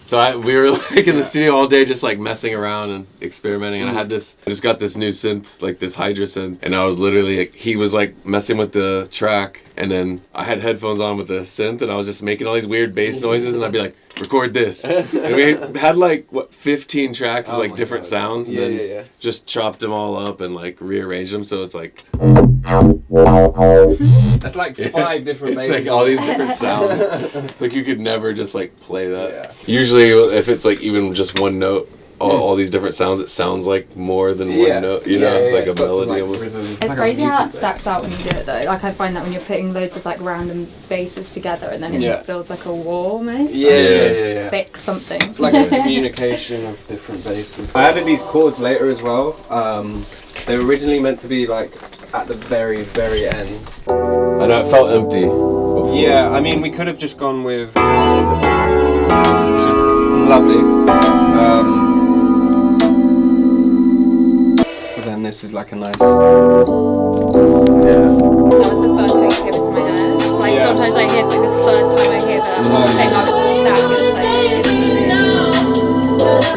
So we were like in the studio all day just like messing around and experimenting, and I just got this new synth, like this Hydra synth, and I was literally like, he was like messing with the track, and then I had headphones on with the synth, and I was just making all these weird bass noises, and I'd be like, record this. And we had like 15 tracks of like different sounds, and then just chopped them all up and like rearranged them, so it's like that's like 5 different it's like all these different sounds. Like you could never just like play that. Usually if it's like even just one note, all these different sounds, it sounds like more than one note, you know, like a melody. It's crazy how that stacks out when you do it though. Like I find that when you're putting loads of like random basses together and then it just builds like a wall almost. Fix something. It's like a communication of different basses. I added these chords later as well. They were originally meant to be like at the very, very end. I know it felt empty before. Yeah, I mean we could have just gone with which is lovely. But then this is like a nice. That was the first thing that came into my head. Like sometimes I hear it's like the first time I hear that whole thing, I was that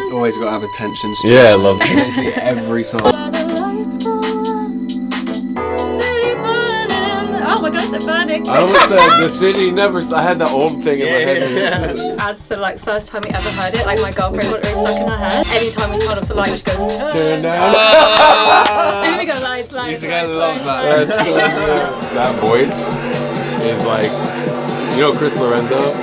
good. Always got to have attention. Yeah, I love that. Every song. Oh my god, it's burning. I almost said the city never. I had that old thing in my head. As the like first time we ever heard it, like my girlfriend got it really stuck in her head. Anytime we turn off the light, she goes, turn down. And then we go lights. I love that. That's so good. That voice is like, you know, Chris Lorenzo.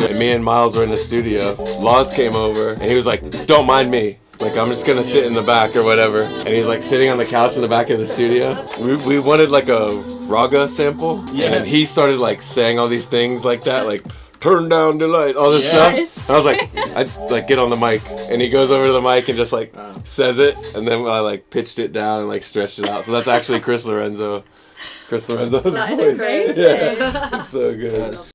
Yeah, me and Miles were in the studio. Laws came over and he was like, "Don't mind me. Like I'm just gonna sit in the back or whatever." And he's like sitting on the couch in the back of the studio. We wanted like a raga sample, and then he started like saying all these things like that, like turn down the light, all this stuff. And I was like, I like get on the mic, and he goes over to the mic and just like says it, and then I like pitched it down and like stretched it out. So that's actually Chris Lorenzo. Chris Lorenzo's voice. Crazy. Yeah, it's so good.